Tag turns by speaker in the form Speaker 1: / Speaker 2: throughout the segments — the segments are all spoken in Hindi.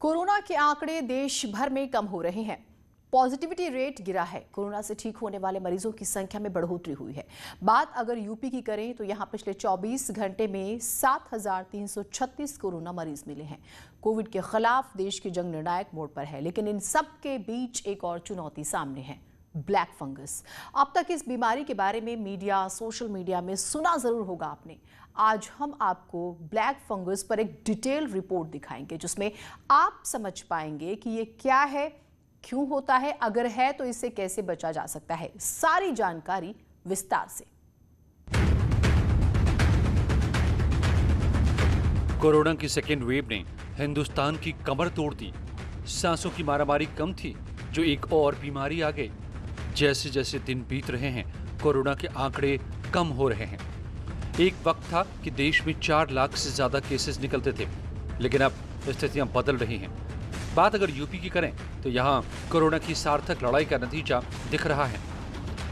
Speaker 1: कोरोना के आंकड़े देश भर में कम हो रहे हैं। पॉजिटिविटी रेट गिरा है। कोरोना से ठीक होने वाले मरीजों की संख्या में बढ़ोतरी हुई है। बात अगर यूपी की करें तो यहां पिछले 24 घंटे में 7,336 कोरोना मरीज मिले हैं। कोविड के खिलाफ देश की जंग निर्णायक मोड़ पर है, लेकिन इन सब के बीच एक और चुनौती सामने है, ब्लैक फंगस। अब तक इस बीमारी के बारे में मीडिया, सोशल मीडिया में सुना जरूर होगा आपने। आज हम आपको ब्लैक फंगस पर एक डिटेल रिपोर्ट दिखाएंगे, जिसमें आप समझ पाएंगे कि ये क्या है, क्यों होता है, अगर है तो इससे कैसे बचा जा सकता है। सारी जानकारी विस्तार से।
Speaker 2: कोरोना की सेकेंड वेव ने हिंदुस्तान की कमर तोड़ दी। सांसों की मारामारी कम थी, जो एक और बीमारी आ गई। जैसे जैसे दिन बीत रहे हैं, कोरोना के आंकड़े कम हो रहे हैं। एक वक्त था कि देश में 4 लाख से ज्यादा केसेस निकलते थे, लेकिन अब स्थितियां बदल रही हैं। बात अगर यूपी की करें तो यहां कोरोना की सार्थक लड़ाई का नतीजा दिख रहा है,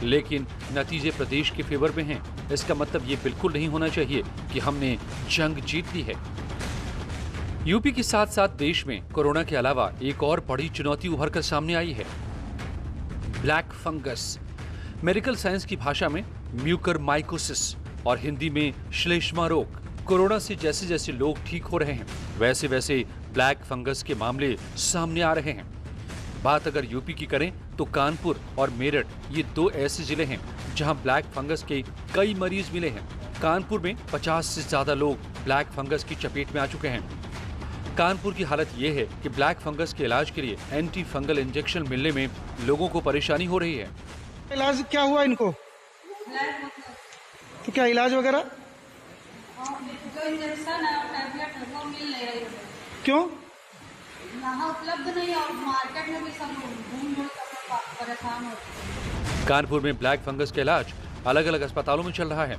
Speaker 2: लेकिन नतीजे प्रदेश के फेवर में हैं। इसका मतलब ये बिल्कुल नहीं होना चाहिए कि हमने जंग जीत ली है। यूपी के साथ साथ देश में कोरोना के अलावा एक और बड़ी चुनौती उभर कर सामने आई है, ब्लैक फंगस। मेडिकल साइंस की भाषा में म्यूकरमाइकोसिस और हिंदी में श्लेष्मा रोग। कोरोना से जैसे जैसे लोग ठीक हो रहे हैं, वैसे वैसे ब्लैक फंगस के मामले सामने आ रहे हैं। बात अगर यूपी की करें तो कानपुर और मेरठ ये 2 ऐसे जिले हैं जहां ब्लैक फंगस के कई मरीज मिले हैं। कानपुर में 50 से ज्यादा लोग ब्लैक फंगस की चपेट में आ चुके हैं। कानपुर की हालत ये है कि ब्लैक फंगस के इलाज के लिए एंटी फंगल इंजेक्शन मिलने में लोगों को परेशानी हो रही है।
Speaker 3: इलाज क्या हुआ इनको? तो क्या इलाज वगैरह?
Speaker 4: जो इंजेक्शन है टैबलेट है वो मिल नहीं रही है।
Speaker 3: क्यों?
Speaker 4: यहाँ उपलब्ध नहीं और मार्केट में भी सब घूम घूम कर परेशान होते हैं।
Speaker 2: कानपुर में ब्लैक फंगस का इलाज अलग अलग अस्पतालों में चल रहा है।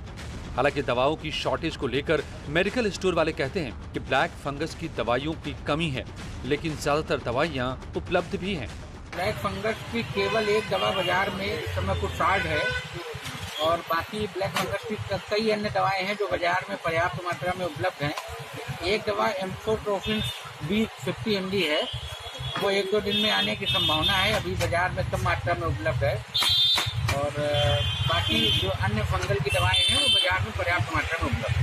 Speaker 2: हालांकि दवाओं की शॉर्टेज को लेकर मेडिकल स्टोर वाले कहते हैं कि ब्लैक फंगस की दवाइयों की कमी है, लेकिन ज्यादातर दवाइयाँ उपलब्ध भी हैं।
Speaker 5: ब्लैक फंगस की केवल एक दवा बाजार में इस समय कुछ शॉर्ट है और बाकी ब्लैक फंगस की कई अन्य दवाएं हैं जो बाजार में पर्याप्त मात्रा में उपलब्ध हैं। एक दवा एम्फोट्रोफिन B50 mg है, वो 1-2 दिन में आने की संभावना है। अभी बाजार में कम मात्रा में उपलब्ध है और बाकी जो अन्य फंगल की दवाएं हैं वो बाजार में पर्याप्त मात्रा में उपलब्ध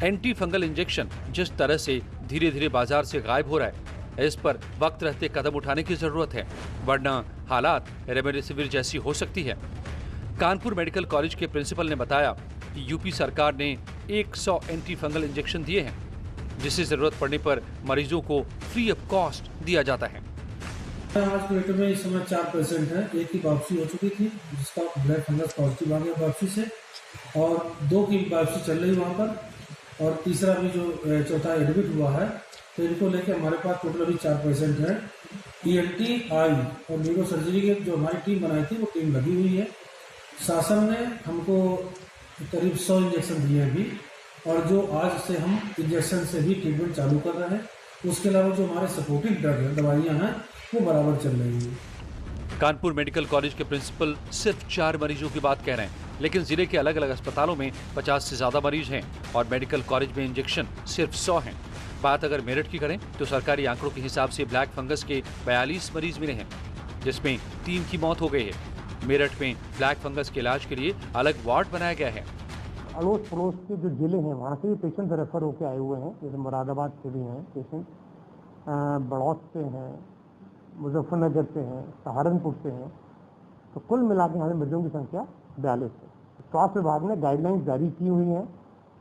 Speaker 5: है।
Speaker 2: एंटी फंगल इंजेक्शन जिस तरह से धीरे धीरे बाजार से गायब हो रहा है, इस पर वक्त रहते कदम उठाने की जरूरत है, वरना हालात रेमडेसिविर जैसी हो सकती है। कानपुर मेडिकल कॉलेज के प्रिंसिपल ने बताया कि यूपी सरकार ने 100 एंटी फंगल इंजेक्शन दिए हैं, जिसे जरूरत पड़ने पर मरीजों को फ्री ऑफ कॉस्ट दिया जाता है।
Speaker 6: आज पेट में इस समय 4 पेशेंट हैं। एक की बायोप्सी हो चुकी थी, जिसका ब्लैक फंगस पॉजिटिव आ गया बायोप्सी से, और 2 की बायोप्सी चल रही वहाँ पर, और तीसरा भी जो चौथा एडमिट हुआ है। तो इनको लेके हमारे पास टोटल अभी 4 पेशेंट हैं। ENT, आई और न्यूरो सर्जरी की जो हमारी टीम बनाई थी वो टीम लगी हुई है। शासन ने हमको करीब 100 इंजेक्शन दिए अभी, और जो आज से हम इंजेक्शन से भी ट्रीटमेंट चालू कर रहे हैं। उसके अलावा जो हमारे सपोर्टिव ड्रग है, दवाइयाँ हैं, वो बराबर चल रही है।
Speaker 2: कानपुर मेडिकल कॉलेज के प्रिंसिपल सिर्फ 4 मरीजों की बात कह रहे हैं, लेकिन जिले के अलग अलग अस्पतालों में 50 से ज्यादा मरीज हैं और मेडिकल कॉलेज में इंजेक्शन सिर्फ 100 हैं। बात अगर मेरठ की करें तो सरकारी आंकड़ों के हिसाब से ब्लैक फंगस के 42 मरीज मिले हैं, जिसमें 3 की मौत हो गई है। मेरठ में ब्लैक फंगस के इलाज के लिए अलग वार्ड बनाया गया है।
Speaker 7: अड़ोस पड़ोस के जो जिले हैं वहाँ से भी पेशेंट रेफर होकर आए हुए हैं। जैसे मुरादाबाद से भी हैं पेशेंट, बड़ौत से हैं, मुजफ्फरनगर से हैं, सहारनपुर से हैं। तो कुल मिला के हमारे मरीजों की संख्या 42 है। स्वास्थ्य विभाग ने गाइडलाइंस जारी की हुई हैं,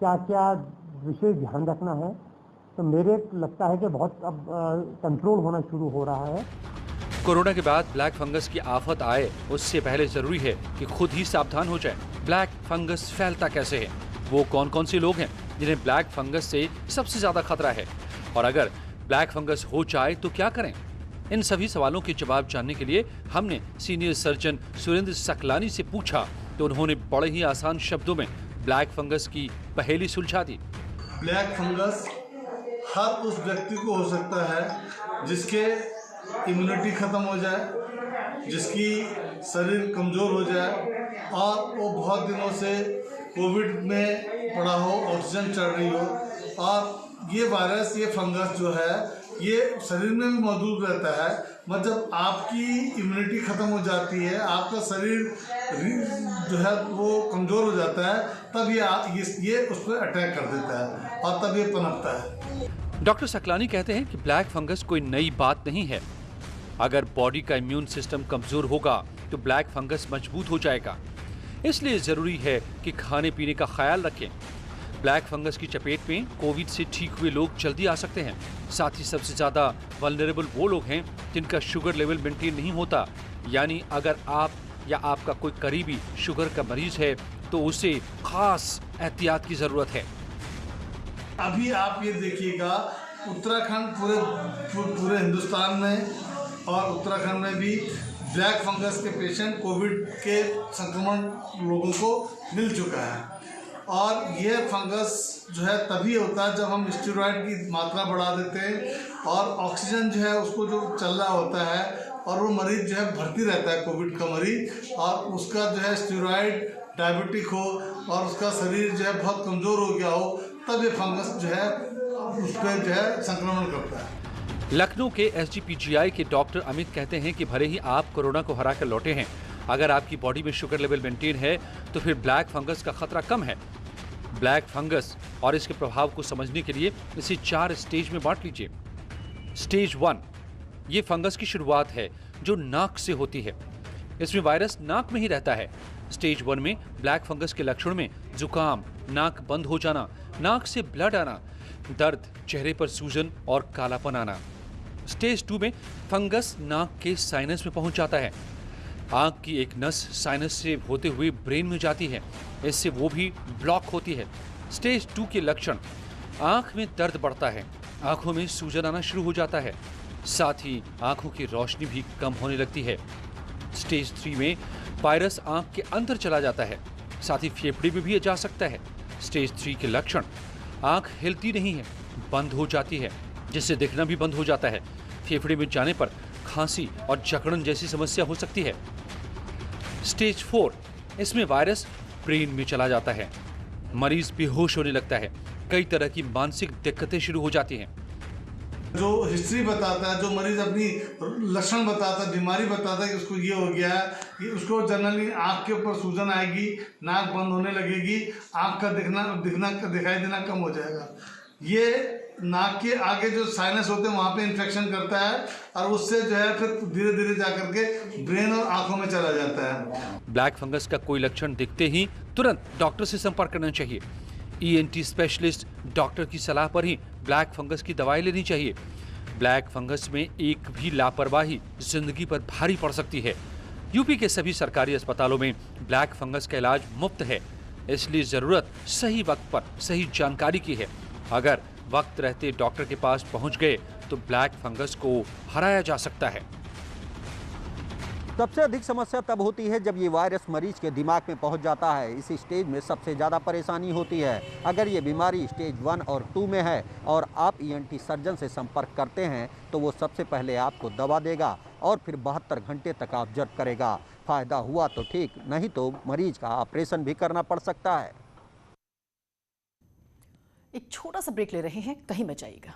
Speaker 7: क्या क्या विशेष ध्यान रखना है। तो मेरे लगता है कि बहुत अब कंट्रोल होना शुरू हो रहा है।
Speaker 2: कोरोना के बाद ब्लैक फंगस की आफत आए उससे पहले जरूरी है कि खुद ही सावधान हो जाए। ब्लैक फंगस फैलता कैसे है, वो कौन कौन से लोग हैं जिन्हें ब्लैक फंगस से सबसे ज्यादा खतरा है, और अगर ब्लैक फंगस हो जाए तो क्या करें। इन सभी सवालों के जवाब जानने के लिए हमने सीनियर सर्जन सुरेंद्र सकलानी से पूछा, तो उन्होंने बड़े ही आसान शब्दों में ब्लैक फंगस की पहेली सुलझा दी।
Speaker 8: ब्लैक फंगस हर उस व्यक्ति को हो सकता है जिसके इम्यूनिटी खत्म हो जाए, जिसकी शरीर कमज़ोर हो जाए और वो बहुत दिनों से कोविड में पड़ा हो, ऑक्सीजन चढ़ रही हो, और ये वायरस, ये फंगस जो है ये शरीर में भी मौजूद रहता है, मगर जब आपकी इम्यूनिटी ख़त्म हो जाती है, आपका शरीर जो है वो कमज़ोर हो जाता है, तब ये उस पर अटैक कर देता है और तब ये पनपता है।
Speaker 2: डॉक्टर सकलानी कहते हैं कि ब्लैक फंगस कोई नई बात नहीं है। अगर बॉडी का इम्यून सिस्टम कमज़ोर होगा तो ब्लैक फंगस मजबूत हो जाएगा। इसलिए ज़रूरी है कि खाने पीने का ख्याल रखें। ब्लैक फंगस की चपेट में कोविड से ठीक हुए लोग जल्दी आ सकते हैं। साथ ही सबसे ज़्यादा वल्नरेबल वो लोग हैं जिनका शुगर लेवल मेंटेन नहीं होता, यानी अगर आप या आपका कोई करीबी शुगर का मरीज है तो उसे खास एहतियात की ज़रूरत है।
Speaker 8: अभी आप ये देखिएगा, उत्तराखंड पूरे हिंदुस्तान में और उत्तराखंड में भी ब्लैक फंगस के पेशेंट कोविड के संक्रमण लोगों को मिल चुका है। और यह फंगस जो है तभी होता है जब हम स्टेरॉइड की मात्रा बढ़ा देते हैं और ऑक्सीजन जो है उसको जो चल रहा होता है और वो मरीज जो है भर्ती रहता है, कोविड का मरीज, और उसका जो है स्टेरॉइड डायबिटिक हो और उसका शरीर जो है बहुत कमज़ोर हो गया हो, तब ये फंगस जो है उस पर जो है संक्रमण करता है।
Speaker 2: लखनऊ के SGPGI के डॉक्टर अमित कहते हैं कि भले ही आप कोरोना को हरा कर लौटे हैं, अगर आपकी बॉडी में शुगर लेवल मेंटेन है तो फिर ब्लैक फंगस का खतरा कम है। ब्लैक फंगस और इसके प्रभाव को समझने के लिए इसे 4 स्टेज में बांट लीजिए। स्टेज 1, ये फंगस की शुरुआत है जो नाक से होती है। इसमें वायरस नाक में ही रहता है। स्टेज 1 में ब्लैक फंगस के लक्षण में जुकाम, नाक बंद हो जाना, नाक से ब्लड आना, दर्द, चेहरे पर सूजन और कालापन आना। स्टेज 2 में फंगस नाक के साइनस में पहुंच जाता है। आंख की एक नस साइनस से होते हुए ब्रेन में जाती है, इससे वो भी ब्लॉक होती है। स्टेज 2 के लक्षण, आंख में दर्द बढ़ता है, आंखों में सूजन आना शुरू हो जाता है, साथ ही आंखों की रोशनी भी कम होने लगती है। स्टेज 3 में वायरस आंख के अंदर चला जाता है, साथ ही फेफड़े में भी जा सकता है। स्टेज 3 के लक्षण, आंख हिलती नहीं है, बंद हो जाती है, जिससे दिखना भी बंद हो जाता है। फेफड़े में जाने पर खांसी और जकड़न जैसी समस्या हो सकती है। स्टेज 4, इसमें वायरस ब्रेन में चला जाता है, मरीज बेहोश होने लगता है, कई तरह की मानसिक दिक्कतें शुरू हो जाती हैं।
Speaker 8: जो हिस्ट्री बताता है, जो मरीज अपनी लक्षण बताता है, बीमारी बताता है कि उसको ये हो गया है, कि उसको जनरली आँख के ऊपर सूजन आएगी, नाक बंद होने लगेगी, आँख का दिखाई देना कम हो जाएगा। ये नाक के आगे जो साइनस होते हैं वहाँ पे इन्फेक्शन करता है और उससे जो है फिर धीरे धीरे जाकर के ब्रेन और आंखों में चला जाता है।
Speaker 2: ब्लैक फंगस का कोई लक्षण दिखते ही तुरंत डॉक्टर से संपर्क करना चाहिए। ENT स्पेशलिस्ट डॉक्टर की सलाह पर ही ब्लैक फंगस की दवाई लेनी चाहिए। ब्लैक फंगस में एक भी लापरवाही जिंदगी पर भारी पड़ सकती है। यूपी के सभी सरकारी अस्पतालों में ब्लैक फंगस का इलाज मुफ्त है, इसलिए जरूरत सही वक्त पर सही जानकारी की है। अगर वक्त रहते डॉक्टर के पास पहुंच गए तो ब्लैक फंगस को हराया जा सकता है।
Speaker 9: सबसे अधिक समस्या तब होती है जब ये वायरस मरीज के दिमाग में पहुंच जाता है। इस स्टेज में सबसे ज़्यादा परेशानी होती है। अगर ये बीमारी स्टेज 1 और 2 में है और आप ENT सर्जन से संपर्क करते हैं तो वो सबसे पहले आपको दवा देगा और फिर 72 घंटे तक ऑब्जर्व करेगा। फ़ायदा हुआ तो ठीक, नहीं तो मरीज का ऑपरेशन भी करना पड़ सकता है।
Speaker 1: एक छोटा सा ब्रेक ले रहे हैं, कहीं मत जाइएगा।